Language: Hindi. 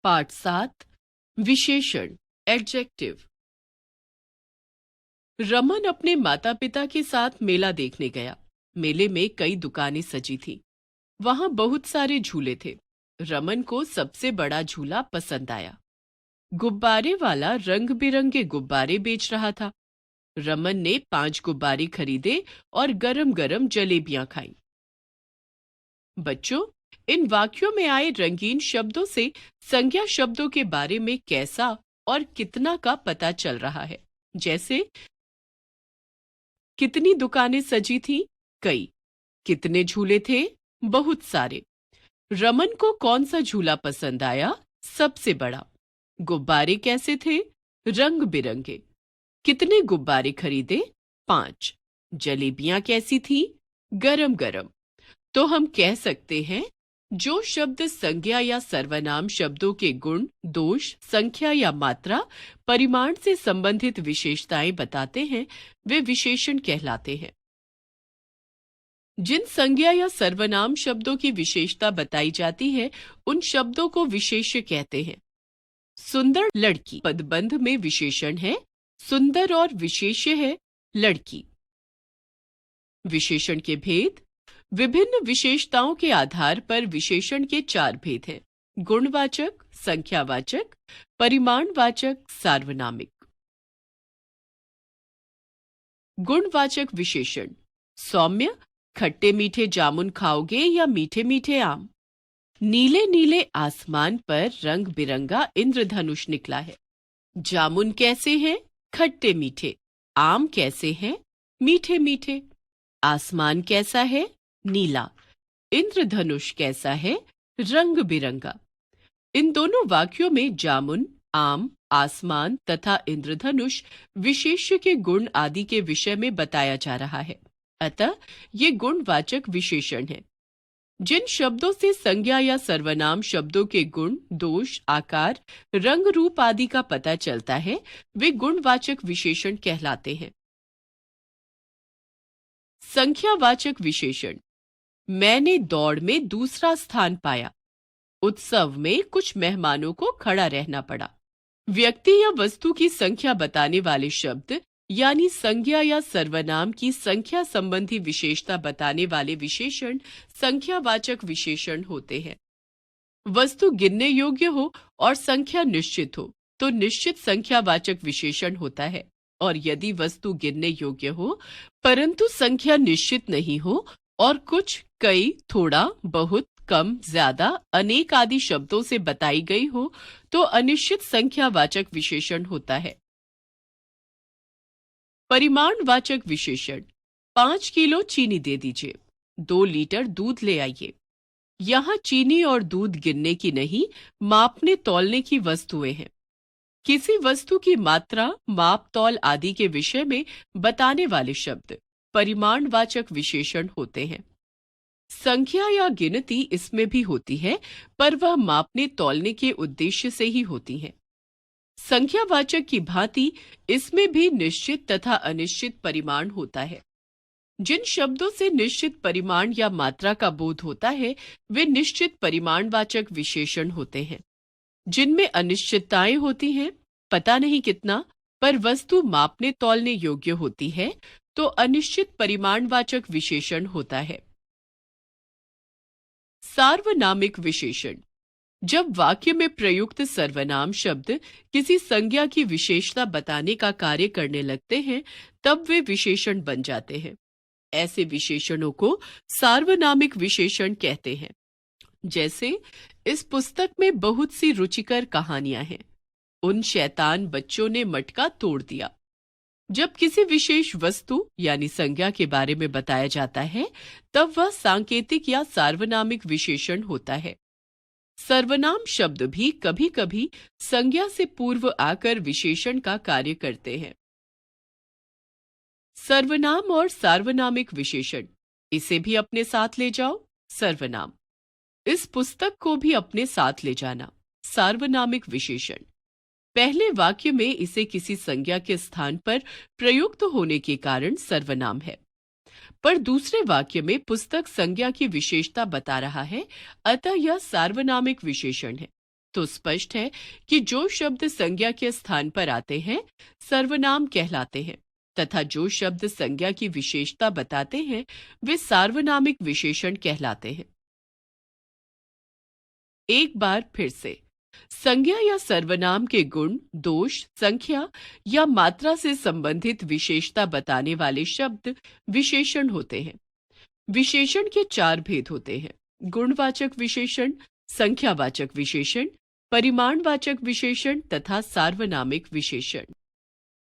पाठ 7 विशेषण एडजेक्टिव। रमन अपने माता पिता के साथ मेला देखने गया। मेले में कई दुकानें सजी थीं। वहां बहुत सारे झूले थे। रमन को सबसे बड़ा झूला पसंद आया। गुब्बारे वाला रंग बिरंगे गुब्बारे बेच रहा था। रमन ने 5 गुब्बारे खरीदे और गरम गरम जलेबियां खाईं। बच्चों, इन वाक्यों में आए रंगीन शब्दों से संज्ञा शब्दों के बारे में कैसा और कितना का पता चल रहा है। जैसे कितनी दुकानें सजी थीं? कई। कितने झूले थे? बहुत सारे। रमन को कौन सा झूला पसंद आया? सबसे बड़ा। गुब्बारे कैसे थे? रंग बिरंगे। कितने गुब्बारे खरीदे? 5। जलेबियां कैसी थीं? गरम गरम। तो हम कह सकते हैं, जो शब्द संज्ञा या सर्वनाम शब्दों के गुण, दोष, संख्या या मात्रा, परिमाण से संबंधित विशेषताएं बताते हैं, वे विशेषण कहलाते हैं। जिन संज्ञा या सर्वनाम शब्दों की विशेषता बताई जाती है, उन शब्दों को विशेष्य कहते हैं। सुंदर लड़की पदबंध में विशेषण है। सुंदर और विशेष्य है लड़की। विशेषण के भेद। विभिन्न विशेषताओं के आधार पर विशेषण के 4 भेद हैं: गुणवाचक, संख्यावाचक, परिमाणवाचक, सार्वनामिक। गुणवाचक विशेषण। सौम्य, खट्टे मीठे जामुन खाओगे या मीठे मीठे आम? नीले नीले आसमान पर रंग बिरंगा इंद्रधनुष निकला है। जामुन कैसे हैं? खट्टे मीठे। आम कैसे हैं? मीठे मीठे। आसमान कैसा है? नीला। इंद्रधनुष कैसा है? रंग बिरंगा। इन दोनों वाक्यों में जामुन, आम, आसमान तथा इंद्रधनुष विशेष्य के गुण आदि के विषय में बताया जा रहा है। अतः ये गुणवाचक विशेषण है। जिन शब्दों से संज्ञा या सर्वनाम शब्दों के गुण, दोष, आकार, रंग, रूप आदि का पता चलता है, वे गुणवाचक विशेषण कहलाते हैं। संख्यावाचक विशेषण। मैंने दौड़ में दूसरा स्थान पाया। उत्सव में कुछ मेहमानों को खड़ा रहना पड़ा। व्यक्ति या वस्तु की संख्या बताने वाले शब्द यानी संज्ञा या सर्वनाम की संख्या संबंधी विशेषता बताने वाले विशेषण संख्यावाचक विशेषण होते हैं। वस्तु गिनने योग्य हो और संख्या निश्चित हो तो निश्चित संख्यावाचक विशेषण होता है, और यदि वस्तु गिनने योग्य हो परंतु संख्या निश्चित नहीं हो और कुछ, कई, थोड़ा, बहुत, कम, ज्यादा, अनेक आदि शब्दों से बताई गई हो तो अनिश्चित संख्यावाचक विशेषण होता है। परिमाणवाचक विशेषण। 5 किलो चीनी दे दीजिए। 2 लीटर दूध ले आइए। यहाँ चीनी और दूध गिनने की नहीं, मापने तौलने की वस्तुएं हैं। किसी वस्तु की मात्रा, माप, तौल आदि के विषय में बताने वाले शब्द परिमाणवाचक विशेषण होते हैं। संख्या या गिनती इसमें भी होती है, पर वह मापने तौलने के उद्देश्य से ही होती है। संख्यावाचक की भांति इसमें भी निश्चित तथा अनिश्चित परिमाण होता है। जिन शब्दों से निश्चित परिमाण या मात्रा का बोध होता है, वे निश्चित परिमाणवाचक विशेषण होते हैं। जिनमें अनिश्चितताएं होती हैं, पता नहीं कितना, पर वस्तु मापने तौलने योग्य होती है, तो अनिश्चित परिमाणवाचक विशेषण होता है। सार्वनामिक विशेषण। जब वाक्य में प्रयुक्त सर्वनाम शब्द किसी संज्ञा की विशेषता बताने का कार्य करने लगते हैं, तब वे विशेषण बन जाते हैं। ऐसे विशेषणों को सार्वनामिक विशेषण कहते हैं। जैसे, इस पुस्तक में बहुत सी रुचिकर कहानियां हैं। उन शैतान बच्चों ने मटका तोड़ दिया। जब किसी विशेष वस्तु यानी संज्ञा के बारे में बताया जाता है, तब वह सांकेतिक या सार्वनामिक विशेषण होता है। सर्वनाम शब्द भी कभी कभी संज्ञा से पूर्व आकर विशेषण का कार्य करते हैं। सर्वनाम और सार्वनामिक विशेषण। इसे भी अपने साथ ले जाओ। सर्वनाम। इस पुस्तक को भी अपने साथ ले जाना। सार्वनामिक विशेषण। पहले वाक्य में इसे किसी संज्ञा के स्थान पर प्रयुक्त होने के कारण सर्वनाम है, पर दूसरे वाक्य में पुस्तक संज्ञा की विशेषता बता रहा है, अतः यह सार्वनामिक विशेषण है। तो स्पष्ट है कि जो शब्द संज्ञा के स्थान पर आते हैं सर्वनाम कहलाते हैं तथा जो शब्द संज्ञा की विशेषता बताते हैं वे सार्वनामिक विशेषण कहलाते हैं। एक बार फिर से, संज्ञा या सर्वनाम के गुण, दोष, संख्या या मात्रा से संबंधित विशेषता बताने वाले शब्द विशेषण होते हैं। विशेषण के चार भेद होते हैं: गुणवाचक विशेषण, संख्यावाचक विशेषण, परिमाणवाचक विशेषण तथा सार्वनामिक विशेषण।